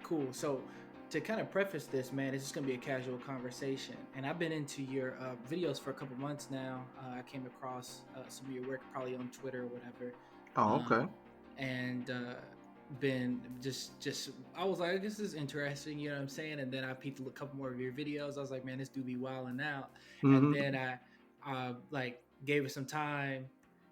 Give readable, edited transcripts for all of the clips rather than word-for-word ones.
Cool. So, to kind of preface this, man, it's just gonna be a casual conversation. And I've been into your videos for a couple months now. I came across some of your work probably on Twitter or whatever, Oh, okay. um, and been just I was like, this is interesting, you know what I'm saying? And then I peeped a couple more of your videos. I was like, man, this dude be wilding out. And hmm then I like gave it some time,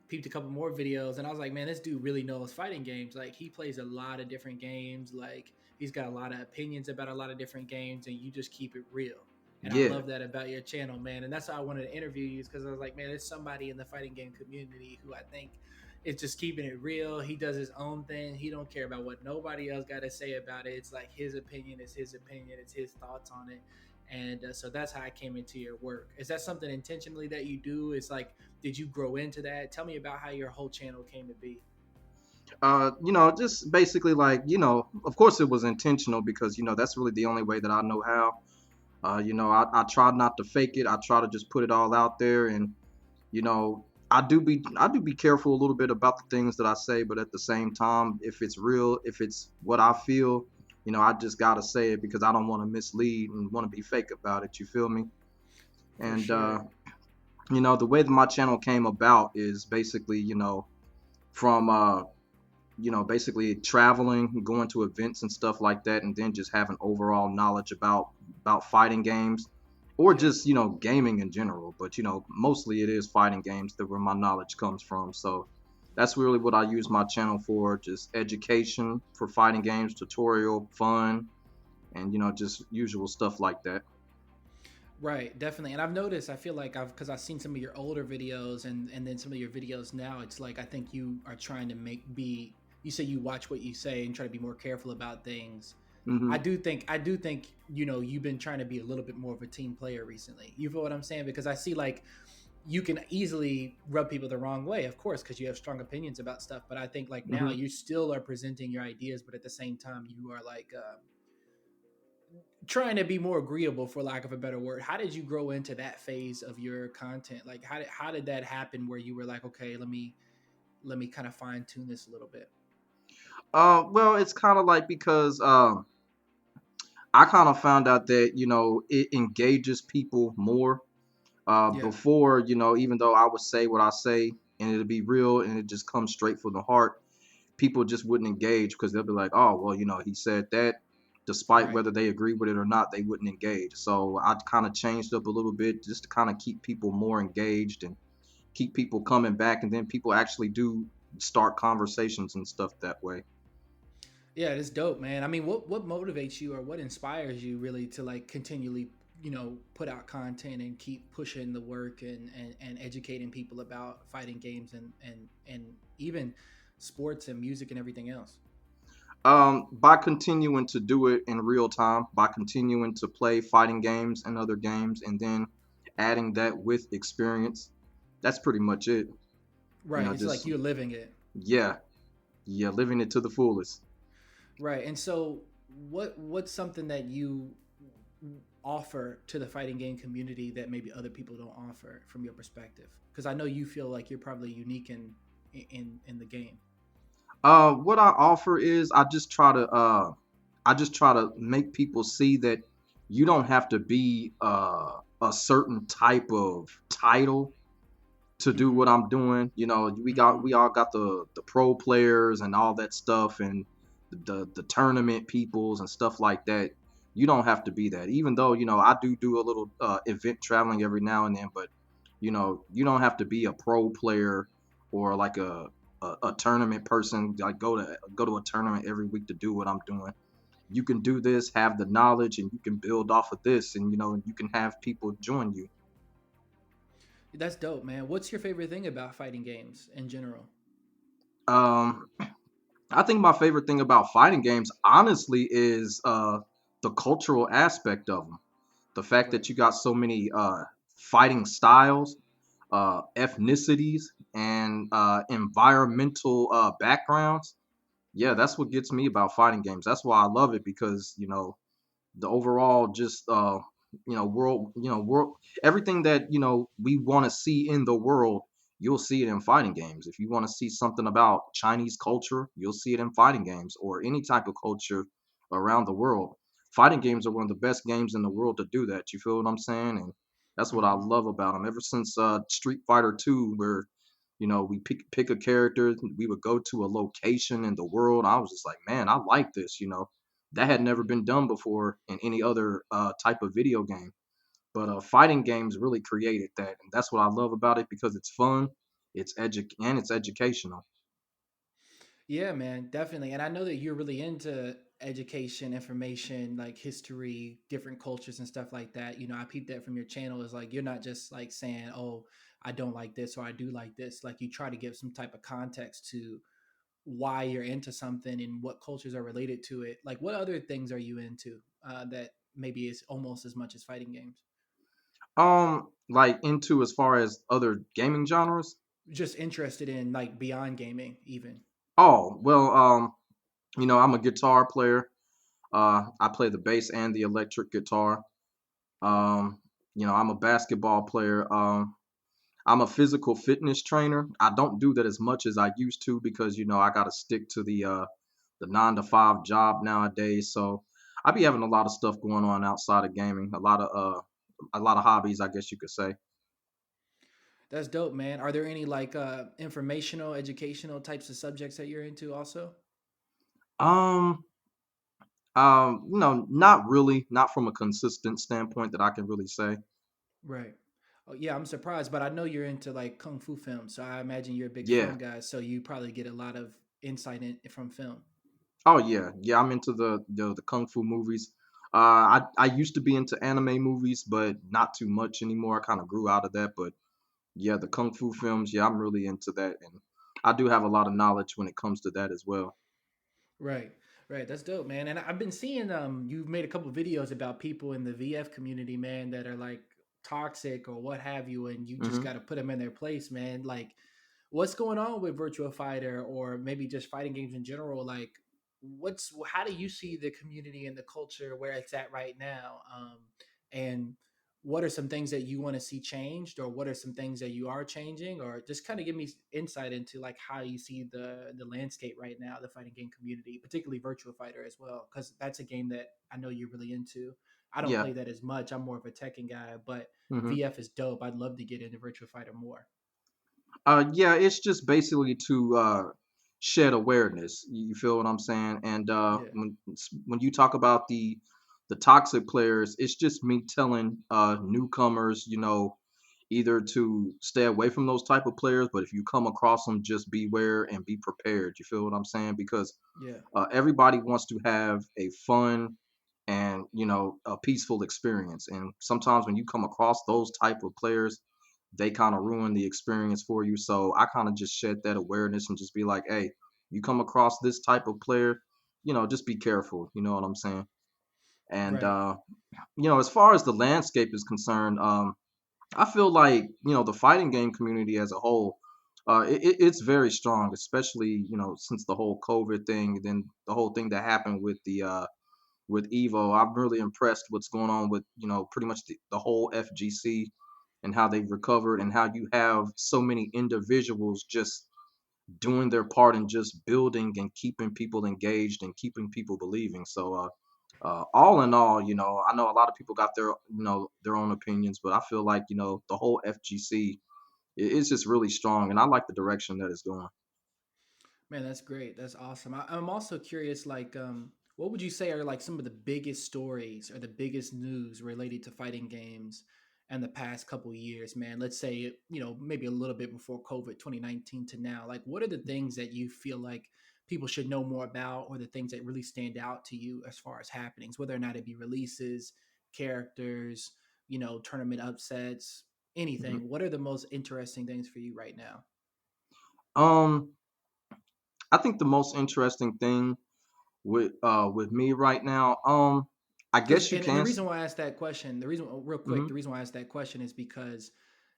peeped a couple more videos, and I was like, man, this dude really knows fighting games. Like he plays a lot of different games. Like he's got a lot of opinions about a lot of different games, and you just keep it real. And I Yeah, love that about your channel, man. And that's why I wanted to interview you, because I was like, man, there's somebody in the fighting game community who I think is just keeping it real. He does his own thing. He don't care about what nobody else got to say about it. It's like his opinion is his opinion. It's his thoughts on it. And so that's how I came into your work. Is that something intentionally that you do? It's like, did you grow into that? Tell me about how your whole channel came to be. just basically like, of course it was intentional because, that's really the only way that I know how. I try not to fake it. I try to just put it all out there, and you know, I do be careful a little bit about the things that I say, but at the same time, if it's real, if it's what I feel, I just gotta say it because I don't want to mislead and want to be fake about it. You feel me? For And sure. the way that my channel came about is basically, from basically traveling, going to events and stuff like that, and then just having overall knowledge about fighting games, or Yeah. just gaming in general. But mostly it is fighting games that where my knowledge comes from. So that's really what I use my channel for, just education for fighting games, tutorial, fun, and just usual stuff like that. Right, definitely. And I've noticed, I feel like because I've seen some of your older videos and then some of your videos now, it's like I think you are trying to you say you watch what you say and try to be more careful about things. hmm I do think, you've been trying to be a little bit more of a team player recently. You feel what I'm saying? Because I see like you can easily rub people the wrong way, of course, because you have strong opinions about stuff. But I think like now hmm you still are presenting your ideas, but at the same time you are like trying to be more agreeable, for lack of a better word. How did you grow into that phase of your content? Like how did that happen where you were like, okay, let me kind of fine tune this a little bit? well, it's kind of like because I kind of found out that it engages people more. Yeah. Before, even though I would say what I say and it'll be real and it just comes straight from the heart, people just wouldn't engage because they'll be like, oh, well, he said that. Despite Right. whether they agree with it or not, they wouldn't engage. So I kind of changed up a little bit just to kind of keep people more engaged and keep people coming back. And then people actually do start conversations and stuff that way. Yeah, it's dope, man. I mean, what motivates you or what inspires you really to like continually, put out content and keep pushing the work and educating people about fighting games and even sports and music and everything else? By continuing to do it in real time, by continuing to play fighting games and other games, and then adding that with experience, that's pretty much it. Right. It's like Just you're living it. yeah, yeah, living it to the fullest. Right. And so what's something that you offer to the fighting game community that maybe other people don't offer from your perspective? Because I know you feel like you're probably unique in the game. What I offer is I just try to make people see that you don't have to be a certain type of title to do what Mm-hmm. I'm doing. Mm-hmm. We all got the pro players and all that stuff and the tournament peoples and stuff like that. You don't have to be that. Even though, I do a little event traveling every now and then, but you don't have to be a pro player or like a tournament person, like go to a tournament every week to do what I'm doing. You can do this, have the knowledge, and you can build off of this, and you can have people join you. That's dope, man. What's your favorite thing about fighting games in general? Um, I think my favorite thing about fighting games, honestly, is the cultural aspect of them. The fact Right. that you got so many fighting styles, ethnicities, and environmental backgrounds. Yeah, that's what gets me about fighting games. That's why I love it because the overall just world, everything that we want to see in the world, you'll see it in fighting games. If you want to see something about Chinese culture, you'll see it in fighting games, or any type of culture around the world. Fighting games are one of the best games in the world to do that. You feel what I'm saying? And that's what I Hmm. love about them. Ever since Street Fighter 2, where we pick a character, we would go to a location in the world. I was just like, man, I like this. That had never been done before in any other type of video game. But fighting games really created that, and that's what I love about it because it's fun, it's educational. Yeah, man, definitely. And I know that you're really into education, information, like history, different cultures and stuff like that. I peeped that from your channel. Is like you're not just like saying, "Oh, I don't like this" or "I do like this." Like you try to give some type of context to why you're into something and what cultures are related to it. Like, what other things are you into that maybe is almost as much as fighting games? Like into as far as other gaming genres. Just interested in like beyond gaming, even. Oh well, I'm a guitar player. I play the bass and the electric guitar. Dope. Um, I'm a basketball player. I'm a physical fitness trainer. I don't do that as much as I used to because I got to stick to the 9 to 5 job nowadays. So I be having a lot of stuff going on outside of gaming. A lot of hobbies, I guess you could say. That's dope, man. Are there any like informational, educational types of subjects that you're into also? Um, not really, not from a consistent standpoint that I can really say. Right. Oh, yeah, I'm surprised, but I know you're into like kung fu films, so I imagine you're a big Yeah. film guy, so you probably get a lot of insight from film. Oh yeah, yeah. I'm into the kung fu movies. I used to be into anime movies, but not too much anymore. I kind of grew out of that, but yeah, the kung fu films. Yeah, I'm really into that, and I do have a lot of knowledge when it comes to that as well. Right. Right. That's dope, man. And I've been seeing you've made a couple videos about people in the VF community, man, that are like toxic or what have you, and you just Hmm. got to put them in their place, man. Like what's going on with Virtua Fighter or maybe just fighting games in general? Like how do you see the community and the culture where it's at right now? And what are some things that you want to see changed, or what are some things that you are changing, or just kind of give me insight into like how you see the landscape right now, the fighting game community, particularly Virtua Fighter as well, because that's a game that I know you're really into. I don't Yeah. play that as much. I'm more of a Tekken guy, but Hmm. VF is dope. I'd love to get into Virtua Fighter more. Yeah, it's just basically to shed awareness. You feel what I'm saying? And Yeah. when you talk about the toxic players, it's just me telling newcomers, either to stay away from those type of players, but if you come across them, just beware and be prepared. You feel what I'm saying? Because Yeah. everybody wants to have a fun and a peaceful experience, and sometimes when you come across those type of players, they kind of ruin the experience for you. So I kind of just shed that awareness and just be like, hey, you come across this type of player, just be careful. You know what I'm saying? And Right. as far as the landscape is concerned, I feel like the fighting game community as a whole, it's very strong, especially since the whole COVID thing, then the whole thing that happened with Evo. I'm really impressed what's going on with pretty much the whole FGC and how they've recovered and how you have so many individuals just doing their part in just building and keeping people engaged and keeping people believing. So all in all, I know a lot of people got their own opinions, but I feel like the whole FGC is just really strong, and I like the direction that it's going. Man, that's great. That's awesome. I'm also curious, like, what would you say are like some of the biggest stories or the biggest news related to fighting games and the past couple years, man? Let's say, maybe a little bit before COVID 2019 to now. Like, what are the things that you feel like people should know more about, or the things that really stand out to you as far as happenings, whether or not it be releases, characters, tournament upsets, Mhm. anything? What are the most interesting things for you right now? Um, I think the most interesting thing with me right now, I Because guess you and the can. reason why I asked that question, the reason real quick, Mm-hmm, the reason why I asked that question is because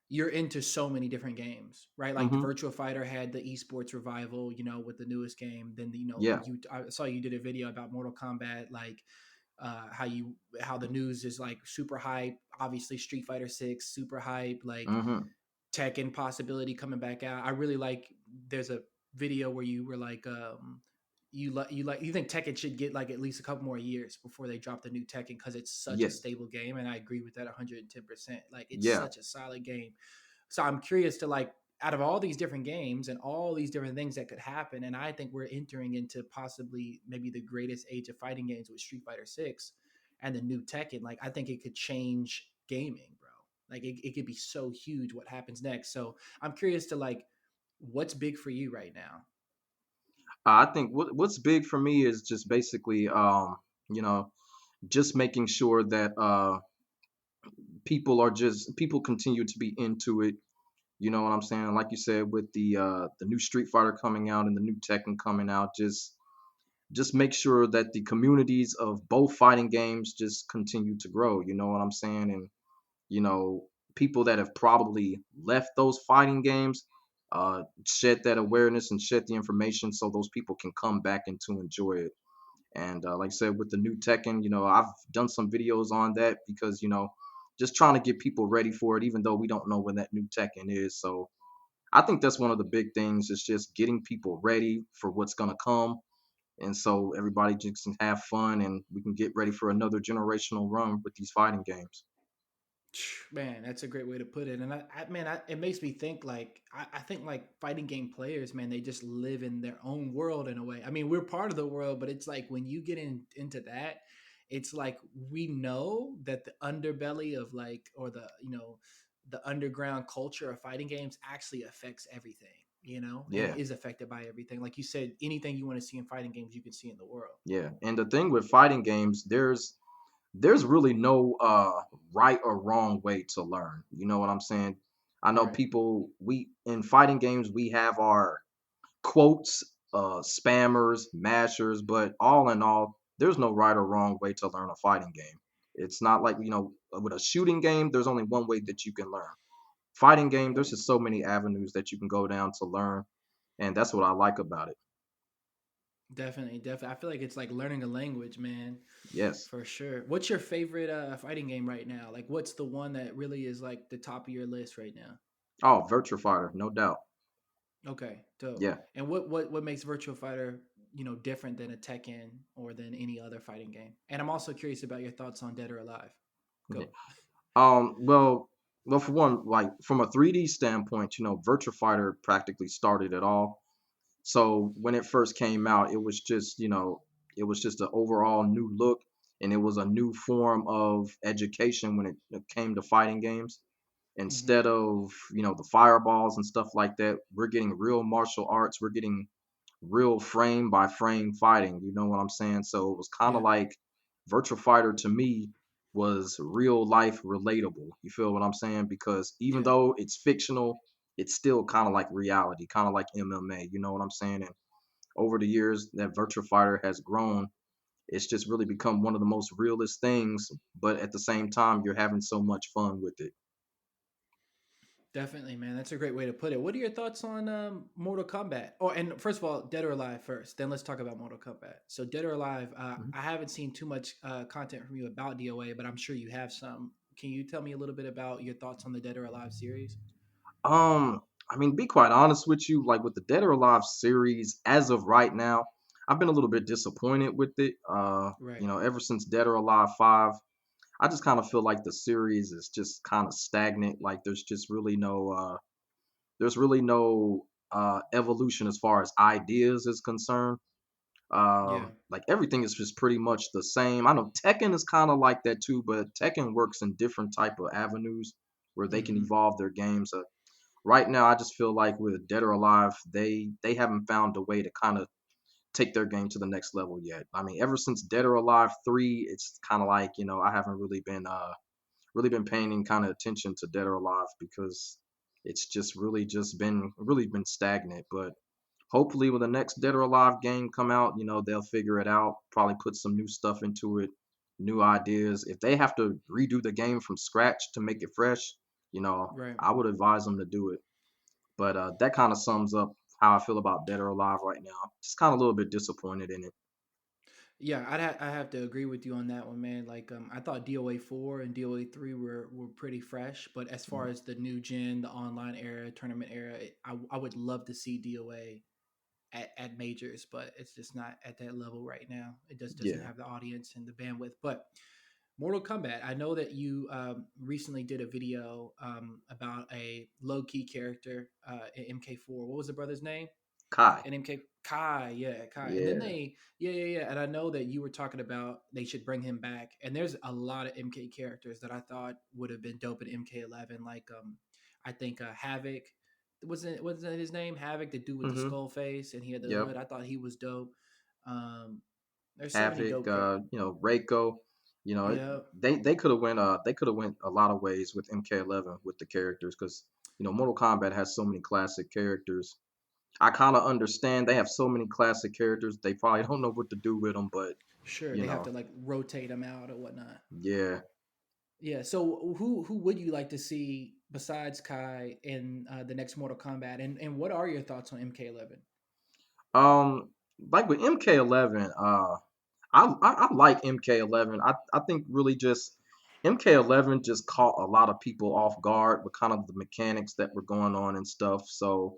you're into so many different games, right? Like the mm-hmm, Virtual Fighter had the esports revival, with the newest game. Then yeah, I saw you did a video about Mortal Kombat, like how the news is like super hype. Obviously, Street Fighter 6 super hype. Like mm-hmm, Tekken possibility coming back out. I really like. There's a video where you were like, you think Tekken should get like at least a couple more years before they drop the new Tekken because it's such a Yeah, stable game, and I agree with that 110%. Like it's yeah. such a solid game. So I'm curious to like out of all these different games and all these different things that could happen, and I think we're entering into possibly maybe the greatest age of fighting games with Street Fighter 6 and the new Tekken. Like I think it could change gaming, bro. Like it could be so huge what happens next. So I'm curious to like what's big for you right now. I think what's big for me is just basically, you know, just making sure that people continue to be into it. You know what I'm saying? Like you said, with the new Street Fighter coming out and the new Tekken coming out, just make sure that the communities of both fighting games just continue to grow. You know what I'm saying? And you know, people that have probably left those fighting games, shed that awareness and shed the information so those people can come back and to enjoy it. And like I said, with the new Tekken, you know, I've done some videos on that because, you know, just trying to get people ready for it, even though we don't know when that new Tekken is. So I think that's one of the big things is just getting people ready for what's going to come. And so everybody just can have fun and we can get ready for another generational run with these fighting games. Man, that's a great way to put it. And it makes me think like I think like fighting game players, man, they just live in their own world in a way. I mean, we're part of the world, but it's like when you get into that, it's like we know that the underbelly of like or the the underground culture of fighting games actually affects everything, and Yeah. is affected by everything. Like you said, anything you want to see in fighting games, you can see in the world. Yeah. And the thing with fighting games, there's really no right or wrong way to learn. You know what I'm saying? I know Right. people we in fighting games we have our quotes, spammers, mashers, but all in all, there's no right or wrong way to learn a fighting game. It's not like, you know, with a shooting game, there's only one way that you can learn. Fighting game, there's Right. just so many avenues that you can go down to learn, and that's what I like about it. Definitely, definitely. I feel like it's like learning a language, man. Yes. For sure. What's your favorite fighting game right now? Like what's the one that really is like the top of your list right now? Oh, Virtua Fighter, no doubt. Okay, dope. Yeah. And what makes Virtua Fighter, different than a Tekken or than any other fighting game? And I'm also curious about your thoughts on Dead or Alive. Yeah. Go. Well, for one, like from a 3D standpoint, you know, Virtua Fighter practically started it all. So when it first came out, it was just, you know, it was just an overall new look and it was a new form of education when it came to fighting games. Hmm. Instead of, you know, the fireballs and stuff like that, we're getting real martial arts. We're getting real frame by frame fighting. You know what I'm saying? So it was kind of Yeah, like Virtual Fighter to me was real life relatable. You feel what I'm saying? Because even yeah, though it's fictional, it's still kind of like reality, kind of like MMA. You know what I'm saying? And over the years that Virtual Fighter has grown, it's just really become one of the most realist things. But at the same time, you're having so much fun with it. definitely, man. That's a great way to put it. What are your thoughts on Mortal Kombat? Oh, and first of all, Dead or Alive first. Then let's talk about Mortal Kombat. So, Dead or Alive, Mhm. I haven't seen too much content from you about DOA, but I'm sure you have some. Can you tell me a little bit about your thoughts on the Dead or Alive series? Um, I mean, be quite honest with you, like with the Dead or Alive series, as of right now, I've been a little bit disappointed with it. Right. You know, ever since Dead or Alive 5, I just kind of feel like the series is just kind of stagnant. Like there's really no evolution as far as ideas is concerned. Yeah. Like everything is just pretty much the same. I know Tekken is kind of like that too, but Tekken works in different type of avenues where they can Mm-hmm. evolve their games. Right now, I just feel like with Dead or Alive, they haven't found a way to kind of take their game to the next level yet. I mean, ever since Dead or Alive 3, it's kind of like, you know, I haven't really been paying kind of attention to Dead or Alive because it's just really been stagnant. But hopefully, when the next Dead or Alive game come out, you know, they'll figure it out. Probably put some new stuff into it, new ideas. If they have to redo the game from scratch to make it fresh, you know, Right. I would advise them to do it. But that kind of sums up how I feel about Dead or Alive right now. Just kind of a little bit disappointed in it. Yeah, I have to agree with you on that one, man. Like, I thought DOA 4 and DOA 3 were pretty fresh, but as far Mhm. as the new gen, the online era, tournament era, I would love to see DOA at majors, but it's just not at that level right now. It just doesn't Yeah. have the audience and the bandwidth. But Mortal Kombat, I know that you recently did a video about a low key character in MK4. What was the brother's name? Kai. And MK Kai, yeah, Kai. And then Yeah. they, yeah. And I know that you were talking about they should bring him back. And there's a lot of MK characters that I thought would have been dope in MK11. Like, I think Havoc wasn't his name Havoc, the dude with the Mm-hmm. skull face, and he had the Yep. hood. I thought he was dope. Um, there's so many Havoc, dope characters. Reiko, Yeah, they could have went a lot of ways with MK11 with the characters because Mortal Kombat has so many classic characters. I kind of understand they have so many classic characters. They probably don't know what to do with them, but sure. you They have know, to like rotate them out or whatnot. yeah. Yeah. So who would you like to see besides Kai in the next Mortal Kombat? And what are your thoughts on MK11? Um, like with MK11, I like MK11. I think really just MK11 just caught a lot of people off guard with kind of the mechanics that were going on and stuff. So,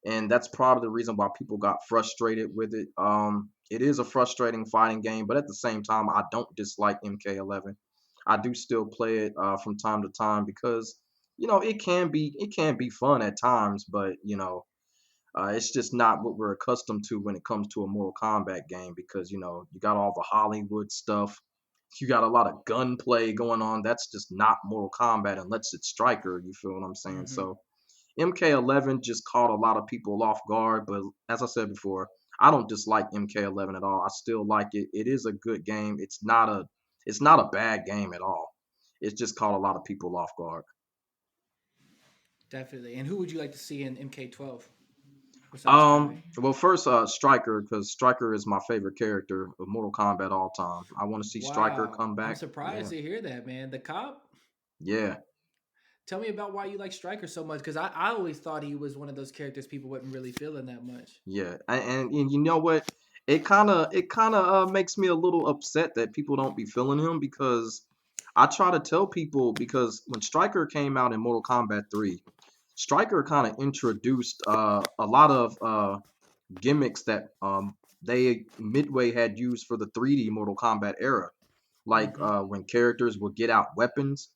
and that's probably the reason why people got frustrated with it. It is a frustrating fighting game, but at the same time, I don't dislike MK11. I do still play it from time to time because it can be fun at times, but it's just not what we're accustomed to when it comes to a Mortal Kombat game because you got all the Hollywood stuff, you got a lot of gunplay going on. That's just not Mortal Kombat unless it's Striker. You feel what I'm saying? Mm-hmm. So MK11 just caught a lot of people off guard, but as I said before, I don't dislike MK11 at all. I still like it. It is a good game. It's not a bad game at all. It's just caught a lot of people off guard. Definitely. And who would you like to see in MK12 besides Kai? Well, first, Striker, because Striker is my favorite character of Mortal Kombat all time. I want to see Striker Wow, come I'm back. surprised Yeah, to hear that, man. The cop. yeah, Tell me about why you like Stryker so much, because I always thought he was one of those characters people wasn't really feeling that much. yeah. And you know what? It kind of makes me a little upset that people don't be feeling him because I try to tell people because when Striker came out in Mortal Kombat 3, Striker kind of introduced a lot of gimmicks that they Midway had used for the 3D Mortal Kombat era, like Mm-hmm. when characters would get out weapons.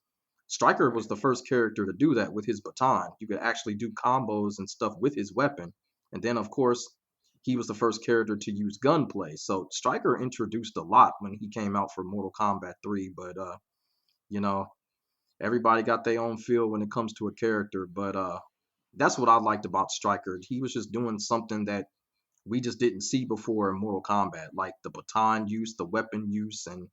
Striker was Right. the first character to do that with his baton. You could actually do combos and stuff with his weapon. And then, of course, he was the first character to use gunplay. So Striker introduced a lot when he came out for Mortal Kombat 3. But, you know, everybody got their own feel when it comes to a character. But that's what I liked about Striker. He was just doing something that we just didn't see before in Mortal Kombat, like the baton use, the weapon use, and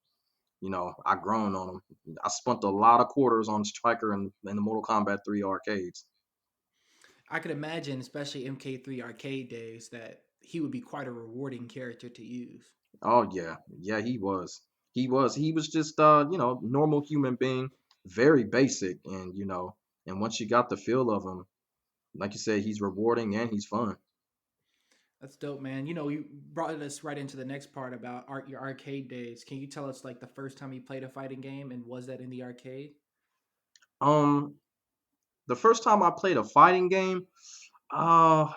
I grown on him. I spent a lot of quarters on Striker in the Mortal Kombat 3 arcades. I could imagine, especially MK3 arcade days, that he would be quite a rewarding character to use. Oh yeah, yeah, he was. He was just normal human being, very basic, and and once you got the feel of him, like you said, he's rewarding and he's fun. That's dope, man. You brought us right into the next part about your arcade days. Can you tell us like the first time you played a fighting game, and was that in the arcade? Um, the first time I played a fighting game, uh,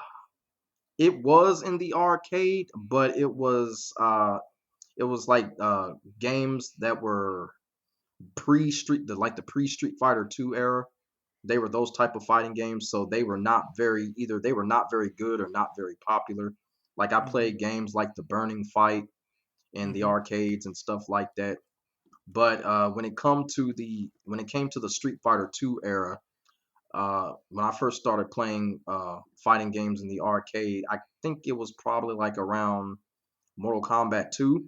it was in the arcade, but it was like games that were pre Street Fighter 2 era. They were those type of fighting games, so they were not very good or not very popular. Like I Mm-hmm. played games like the Burning Fight in the Mm-hmm. arcades and stuff like that. But when it came to the Street Fighter 2 era, when I first started playing fighting games in the arcade, I think it was probably like around Mortal Kombat 2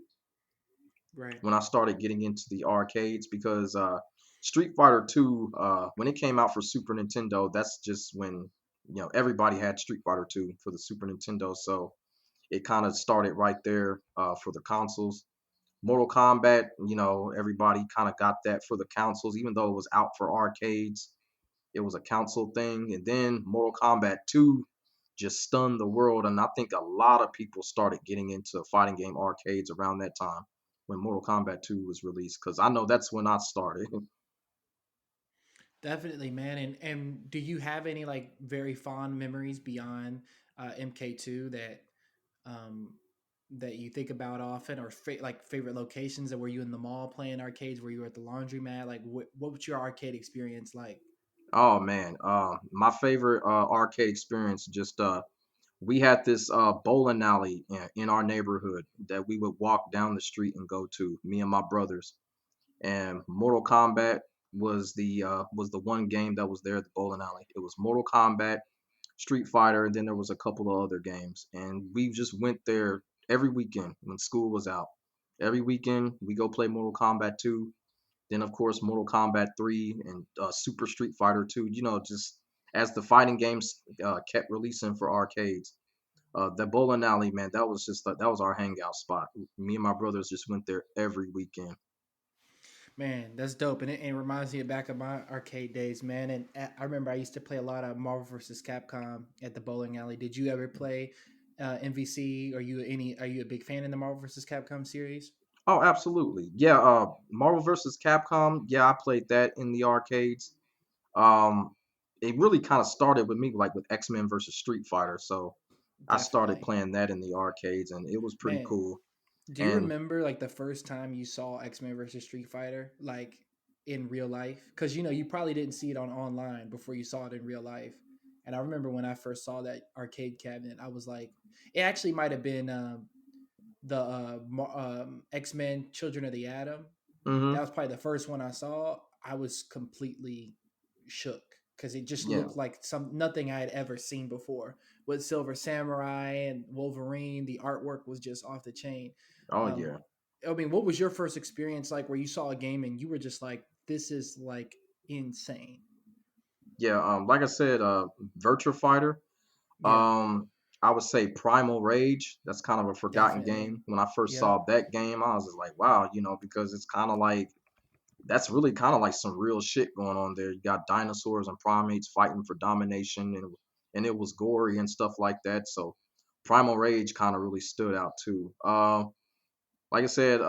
Right. when I started getting into the arcades because Street Fighter 2, when it came out for Super Nintendo, that's just when everybody had Street Fighter 2 for the Super Nintendo, so it kind of started right there for the consoles. Mortal Kombat, everybody kind of got that for the consoles, even though it was out for arcades. It was a console thing, and then Mortal Kombat 2 just stunned the world, and I think a lot of people started getting into fighting game arcades around that time when Mortal Kombat 2 was released, because I know that's when I started. Definitely, man. And do you have any like very fond memories beyond MK2 that um, that you think about often, or like favorite locations? That were you in the mall playing arcades? Were you at the laundromat? Like, what was your arcade experience like? Oh man, my favorite arcade experience just we had this bowling alley in our neighborhood that we would walk down the street and go to, me and my brothers. And Mortal Kombat was the one game that was there at the bowling alley. It was Mortal Kombat, Street Fighter, and then there was a couple of other games. And we just went there every weekend when school was out. Every weekend we go play Mortal Kombat 2, then of course Mortal Kombat 3 and Super Street Fighter 2. You know, just as the fighting games kept releasing for arcades. The bowling alley, man, that was just that was our hangout spot. Me and my brothers just went there every weekend. Man, that's dope, and it reminds me back of my arcade days, man. And I remember I used to play a lot of Marvel vs. Capcom at the bowling alley. Did you ever play MVC? Are you a big fan in the Marvel vs. Capcom series? Oh, absolutely. Yeah, Marvel vs. Capcom. Yeah, I played that in the arcades. Um, it really kind of started with me like with X-Men versus Street Fighter. So I started Definitely, playing that in the arcades, and it was pretty man. cool. Do you And remember like the first time you saw X-Men versus Street Fighter, like in real life? Because you probably didn't see it on online before you saw it in real life. And I remember when I first saw that arcade cabinet, I was like, it actually might have been the X Men Children of the Atom. That hmm was probably the first one I saw. I was completely shook because it just yeah, looked like some nothing I had ever seen before. With Silver Samurai and Wolverine, the artwork was just off the chain. oh Um, yeah, I mean, what was your first experience like where you saw a game and you were just like, "This is like insane"? yeah. Like I said, Virtua Fighter. Yeah, Um, I would say Primal Rage. That's kind of a forgotten definitely. game. When I first Yep. saw that game, I was just like, wow, because it's kind of like that's really kind of like some real shit going on there. You got dinosaurs and primates fighting for domination, and it was gory and stuff like that. So Primal Rage kind of really stood out too. Like I said,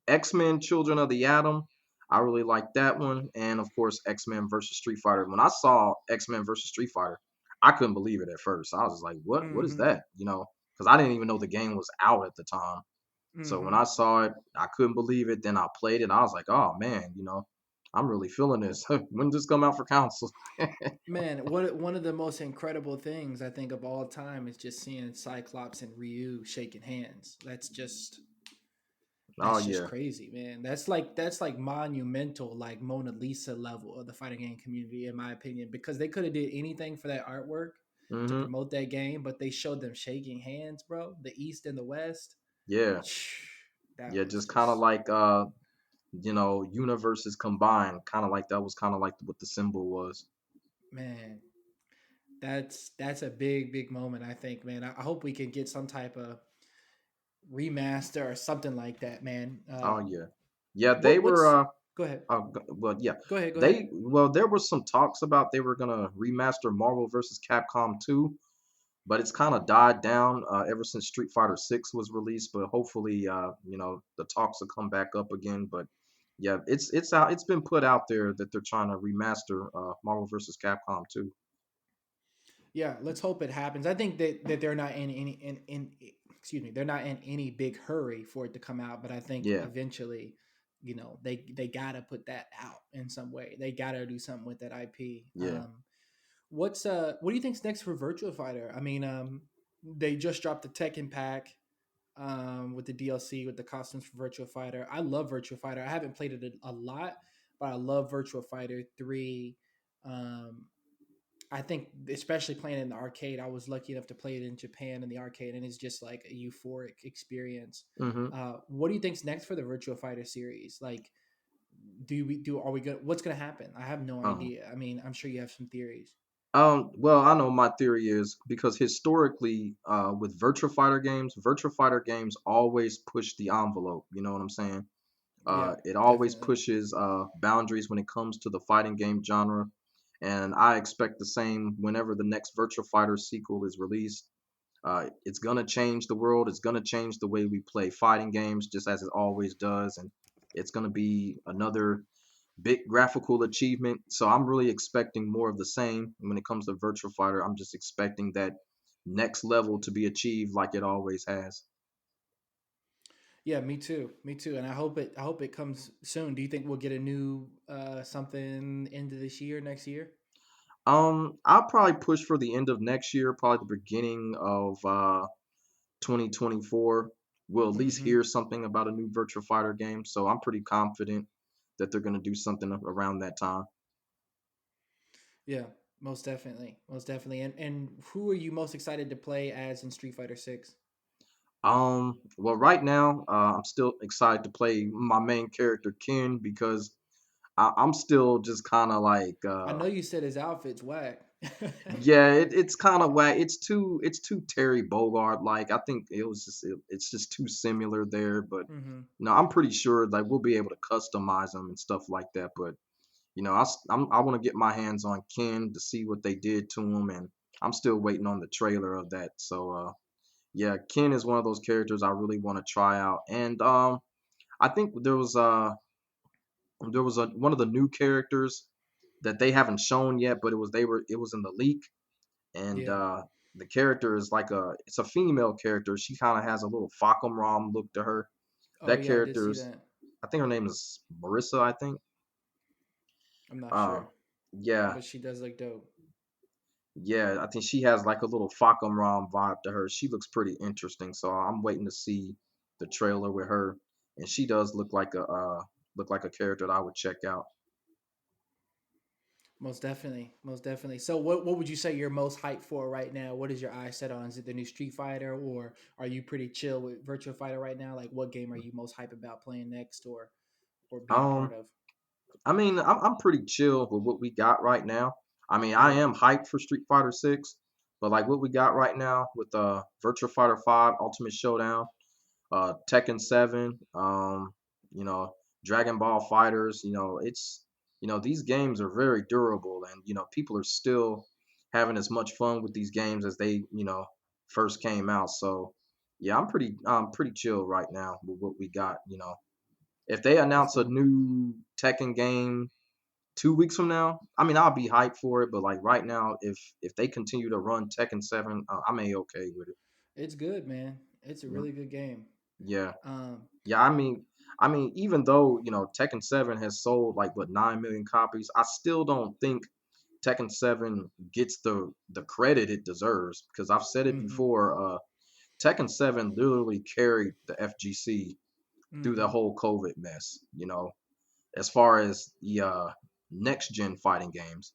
X-Men Children of the Atom. I really like that one, and of course X-Men versus Street Fighter. When I saw X-Men versus Street Fighter, I couldn't believe it at first. I was just like, "What? What is Mm-hmm. that?" Because I didn't even know the game was out at the time. So when Mm-hmm. I saw it, I couldn't believe it. Then I played it. I was like, "Oh man, I'm really feeling this." When did this come out for console? Man, one of the most incredible things I think of all time is just seeing Cyclops and Ryu shaking hands. Oh That's just yeah. crazy, man. That's like monumental, like Mona Lisa level of the fighting game community, in my opinion, because they could have did anything for that artwork to hmm promote that game, but they showed them shaking hands, bro. The East and the West, Yeah. that Yeah. was Just kind of just like universes combined. Kind of like that was kind of like what the symbol was. man. That's a big moment. I think, man. I hope we can get some type of remaster or something like that, man. Oh yeah. Yeah. They were. What's Go ahead. Well, yeah. Go ahead. There were some talks about they were gonna remaster Marvel versus Capcom 2, but it's kind of died down ever since Street Fighter 6 was released. But hopefully, the talks will come back up again. But yeah, it's out. It's been put out there that they're trying to remaster Marvel versus Capcom 2. Yeah, let's hope it happens. I think that they're not in any in excuse me, they're not in any big hurry for it to come out, but I think Yeah, eventually, they gotta put that out in some way. They gotta do something with that IP. yeah. What do you think's next for Virtua Fighter? I mean, they just dropped the Tekken pack with the DLC with the costumes for Virtua Fighter. I love Virtua Fighter. I haven't played it a lot, but I love Virtua Fighter 3. Um, I think, especially playing in the arcade, I was lucky enough to play it in Japan in the arcade, and it's just like a euphoric experience. hmm What do you think's next for the Virtua Fighter series? Like, do we do? Are we good? What's gonna happen? I have no Um, idea. I mean, I'm sure you have some theories. well, I know my theory is because historically, with Virtua Fighter games always push the envelope. You know what I'm saying? Yeah, It always definitely. pushes boundaries when it comes to the fighting game genre, and I expect the same whenever the next Virtua Fighter sequel is released. It's gonna change the world. It's gonna change the way we play fighting games, just as it always does, and it's gonna be another big graphical achievement. So I'm really expecting more of the same when it comes to Virtua Fighter. I'm just expecting that next level to be achieved like it always has. Yeah, me too. Me too. And I hope it comes soon. Do you think we'll get a new something into this year, next year? I'll probably push for the end of next year, probably the beginning of 2024. We'll at least Mm-hmm. hear something about a new Virtua Fighter game. So I'm pretty confident that they're going to do something around that time. Yeah, most definitely. Most definitely. And who are you most excited to play as in Street Fighter 6? Well, right now, I'm still excited to play my main character Ken because I'm still just kind of like, I know you said his outfit's whack. yeah, it's kind of whack. It's too Terry Bogard like. I think it's just too similar there. But Mm-hmm. I'm pretty sure like we'll be able to customize them and stuff like that. But I want to get my hands on Ken to see what they did to him, and I'm still waiting on the trailer of that. So yeah, Ken is one of those characters I really want to try out. And I think there was one of the new characters that they haven't shown yet, but it was in the leak, and Yeah. the character is like it's a female character. She kind of has a little Facom Rom look to her. Oh That yeah, I did see character's, that. I think her name is Marissa, I think. I'm not Uh, sure, yeah, but she does look dope. yeah, I think she has like a little Facom Rom vibe to her. She looks pretty interesting, so I'm waiting to see the trailer with her, and she does look like a character that I would check out. Most definitely, most definitely. So, what would you say you're most hyped for right now? What is your eye set on? Is it the new Street Fighter, or are you pretty chill with Virtua Fighter right now? Like, what game are you most hyped about playing next, or being a part Um, of? I mean, I'm pretty chill with what we got right now. I mean, I Yeah. am hyped for Street Fighter 6, but like what we got right now with Virtua Fighter 5 Ultimate Showdown, Tekken 7, you know, Dragon Ball Fighters, these games are very durable, and people are still having as much fun with these games as they, first came out. So, yeah, I'm pretty chill right now with what we got. If they That's announce a dope. new Tekken game 2 weeks from now, I mean, I'll be hyped for it. But like right now, if they continue to run Tekken 7, I'm a okay with it. It's good, man. It's a Yeah, really good game. yeah, Um, yeah. I mean, even though Tekken 7 has sold like what 9 million copies, I still don't think Tekken 7 gets the credit it deserves because I've said it mm-hmm, before. Tekken 7 literally carried the FGC through the mm-hmm. whole COVID mess. As far as the next gen fighting games.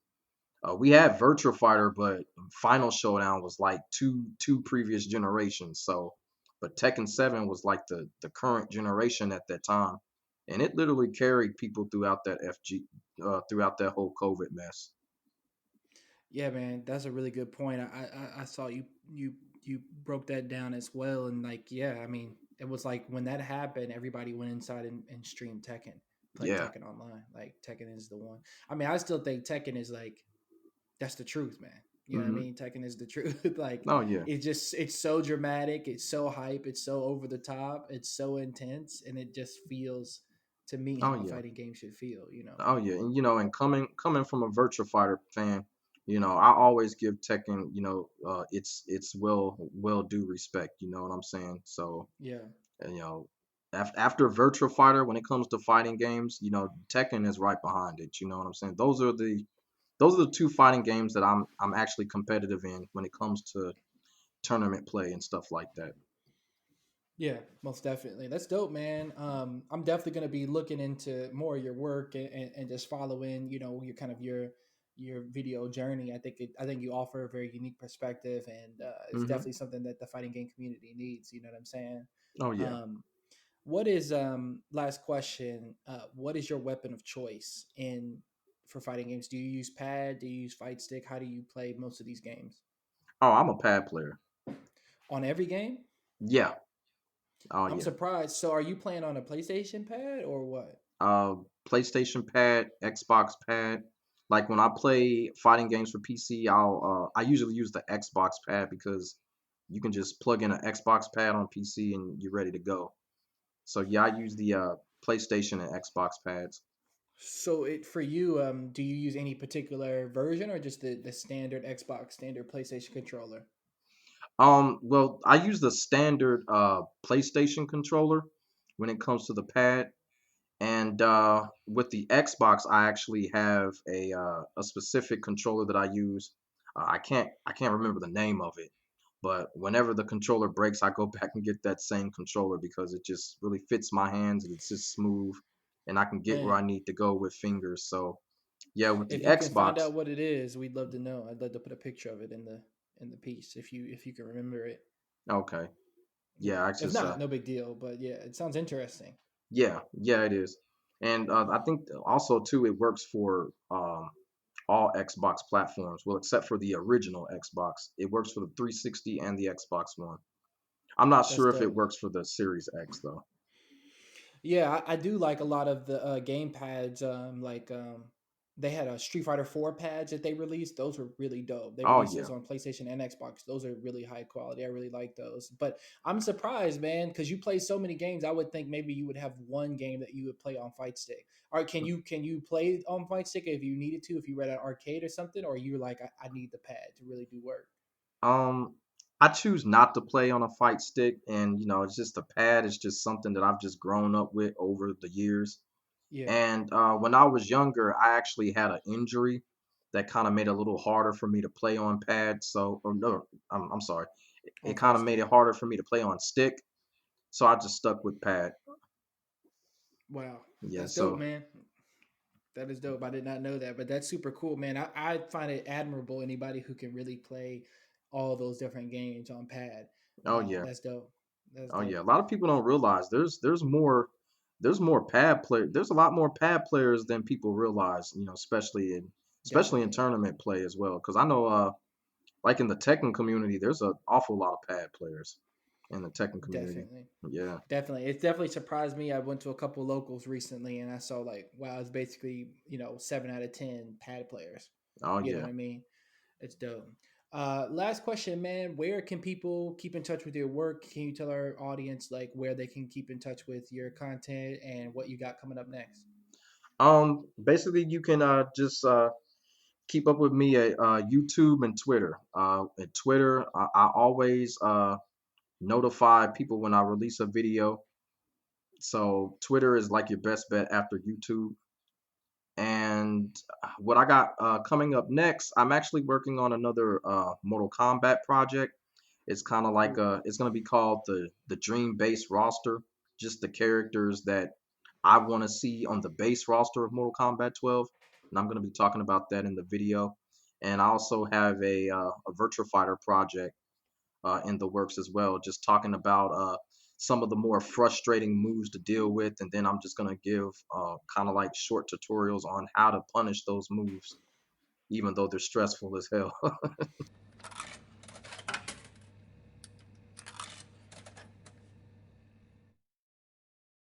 We had Virtua Fighter, but Final Showdown was like two previous generations. So, but Tekken 7 was like the current generation at that time, and it literally carried people throughout that throughout that whole COVID mess. Yeah, man, that's a really good point. I saw you broke that down as well, and like, yeah, I mean, it was like when that happened, everybody went inside and streamed Tekken, played Yeah. Tekken online. Like Tekken is the one. I mean, I still think Tekken is like that's the truth, man. You know what I Hmm. mean? Tekken is the truth. Like Oh yeah. it's so dramatic, it's so hype, it's so over the top, it's so intense, and it just feels to me Oh how a yeah. fighting game should feel. You know? Oh yeah. And coming from a Virtua Fighter fan, I always give Tekken, its well due respect. You know what I'm saying? So Yeah. And, after Virtua Fighter, when it comes to fighting games, Tekken is right behind it. You know what I'm saying? Those are the two fighting games that I'm actually competitive in when it comes to tournament play and stuff like that. Yeah, most definitely. That's dope, man. I'm definitely gonna be looking into more of your work and just following, your kind of your video journey. I think you offer a very unique perspective, and it's Hmm. definitely something that the fighting game community needs. You know what I'm saying? Oh yeah. Um, what is last question? What is your weapon of choice in for fighting games? Do you use pad? Do you use fight stick? How do you play most of these games? Oh, I'm a pad player. On every game? Yeah. Oh I'm yeah. surprised. So are you playing on a PlayStation pad or what? Uh, PlayStation pad, Xbox pad. Like when I play fighting games for PC, I usually use the Xbox pad because you can just plug in an Xbox pad on PC and you're ready to go. So yeah, I use the PlayStation and Xbox pads. So it for you, do you use any particular version or just the standard Xbox, standard PlayStation controller? Well, I use the standard PlayStation controller when it comes to the pad, and with the Xbox, I actually have a specific controller that I use. I can't remember the name of it, but whenever the controller breaks, I go back and get that same controller because it just really fits my hands. It's just smooth, and I can get where I Man, need to go with fingers. So yeah, with the if you can find Xbox, out what it is, we'd love to know. I'd love to put a picture of it in the piece if you can remember it. okay, yeah, Yeah. I If just not, no big deal. But yeah, it sounds interesting. yeah, it is. And I think also too, it works for all Xbox platforms. Well, except for the original Xbox, it works for the 360 and the Xbox One. I'm not That's sure if it dope. works for the Series X though. Yeah, I do like a lot of the game pads. They had a Street Fighter 4 pads that they released. Those were really dope. They Oh released yeah. those on PlayStation and Xbox. Those are really high quality. I really like those. But I'm surprised, man, because you play so many games. I would think maybe you would have one game that you would play on Fight Stick. Or can you play on Fight Stick if you needed to, if you were at an arcade or something, or you were like, I need the pad to really do work. Um, I choose not to play on a fight stick, and it's just the pad is just something that I've just grown up with over the years. Yeah. And when I was younger, I actually had an injury that kind of made it a little harder for me to play on pad. So, or no, I'm sorry, it On kind Fight of made Stick. it harder for me to play on stick. So I just stuck with pad. Wow. Yeah. That's dope, So, man. That is dope. I did not know that, but that's super cool, man. I find it admirable anybody who can really play all those different games on pad. oh yeah, That's dope. That's oh yeah. dope. A lot of people don't realize there's more pad play. There's a lot more pad players than people realize. Especially in Definitely. tournament play as well. Because I know, like in the Tekken community, there's an awful lot of pad players in the Tekken community. Definitely. Yeah. Definitely. It's definitely surprised me. I went to a couple locals recently and I saw like, wow, it's basically, 7 out of 10 pad players. Oh You know yeah. what I mean? It's dope. Last question, man. Where can people keep in touch with your work? Can you tell our audience like where they can keep in touch with your content and what you got coming up next? Basically, you can just keep up with me at YouTube and Twitter. At Twitter, I always notify people when I release a video. So Twitter is like your best bet after YouTube. And what I got coming up next, I'm actually working on another Mortal Kombat project. It's kind of like Cool. it's going to be called the Dream Base roster, just the characters that I want to see on the base roster of Mortal Kombat 12, and I'm going to be talking about that in the video. And I also have a Virtua Fighter project in the works as well, just talking about some of the more frustrating moves to deal with, and then I'm just gonna give kind of like short tutorials on how to punish those moves, even though they're stressful as hell.